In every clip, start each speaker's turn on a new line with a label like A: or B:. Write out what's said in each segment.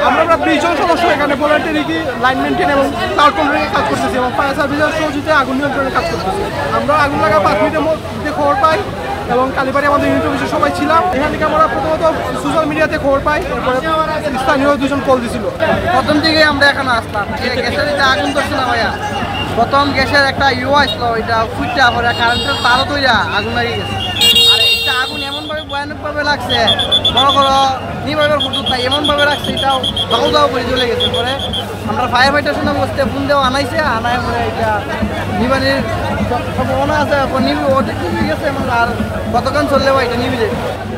A: আমরা প্রায় 20 জন সদস্য এখানে ভলান্টিয়ারি লাইন মেনটেন এবং ক্লাউড কন্ট্রোলের কাজ করতেছি এবং ফায়ার সার্ভিসের সহযোগিতায় আগুন নিয়ন্ত্রণের কাজ করতেছি। আমরা আগুন লাগা 5 মিনিটের মধ্যে খবর পাই এবং কালীবাড়ি আমাদের ইউনিট অফিসে সবাই ছিলাম। এখান থেকে আমরা প্রথমত সোশ্যাল মিডিয়াতে খবর পাই, এরপরে স্থানীয় 2 জন কল দিয়েছিল।
B: প্রথম দিকে আমরা এখানে আসলাম, গ্যাসের আগুন ধরছে না ভাইয়া। প্রথম গ্যাসের একটা আসলো, ওইটা ফুটটা পরে কারেন্টের তারও তৈরি আগুন লাগে গেছে। আর এটা আগুন এমনভাবে ভয়ানকভাবে লাগছে, বড় বড় নিভাবের হুটুট নাই এমনভাবে লাগছে, এটাও দাও দাও করে চলে গেছে। পরে আমরা ফায়ার ফাইটার শুনে বসতে ফোন দেওয়া আনাইছে, আনায় পরে এটা নিবানির সম্ভাবনা আছে, নিবি ওটা নিবি গেছে। আর কতক্ষণ চললে ভাই এটা নিবি।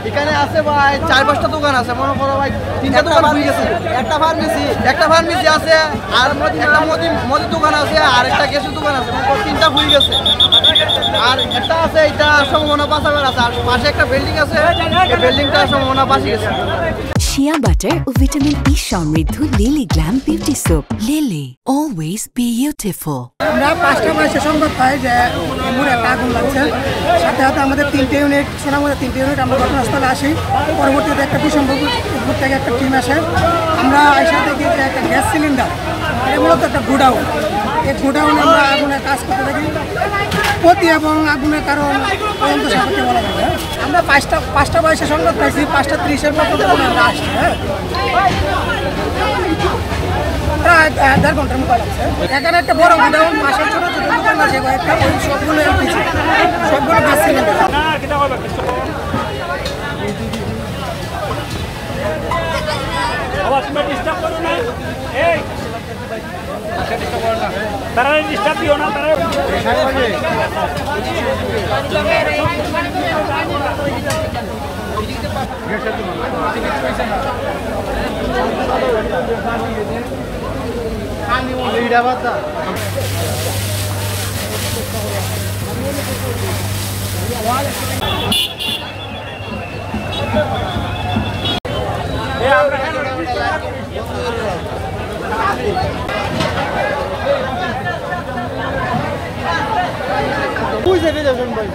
B: এখানে আছে ভাই 4-5টা দোকান আছে, মনে করো ভাই 3টা দোকান হয়ে গেছে, একটা ফার্মেসি আছে, আর একটা মুদির দোকান আছে, আর একটা গ্যাসের দোকান আছে, মনে করো 3টা হয়ে গেছে। আর একটা আছে এটা সম্ভাবনা বাঁচাবার আছে, আর পাশে একটা বিল্ডিং আছে, এই বিল্ডিংটা সম্ভাবনা বাঁচে গেছে।
C: শিয়া বাটার ও ভিটামিন ই সমৃদ্ধ lily glam beauty soap. Lily, always beautiful.
D: আমরা 5টা বয়সে সংবাদ পাই যে মুড়ে একটা আগুন লাগছে। সাথে সাথে আমাদের 3টে ইউনিট, সোনামুড়ে 3টে ইউনিট আমরা ঘটনাস্থলে আসি। পরবর্তীতে একটা বিসম্ভব থেকে একটা টিম আসে। আমরা এসে দেখি যে একটা গ্যাস সিলিন্ডার, এটা মূলত একটা গোডাউন। এই গোডাউনে আমরা আগুনের কাজ করতে থাকি। ক্ষতি এবং আগুনের কারণ পর্যন্ত সাপেক্ষে বলা যাবে। আমরা 5টা বয়সে সংবাদ পাইছি, 5টা 30-এর মতো আমরা আসছি। প্রায় 1.5 ঘন্টার মতো লাগছে। এখানে একটা বড় গোডাউন, পাশে ছোট ছোট দোকান আছে কয়েকটা, ওই সবগুলো এলপিজি, সবগুলো গ্যাস সিলিন্ডার।
E: তারা ডিস্টার্ব দিও না, তারা
A: বুঝে গেছে ভাই,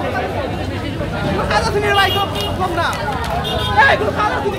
A: খাতা শুনে ভাই কম না, এই গুলো খাতা শুনে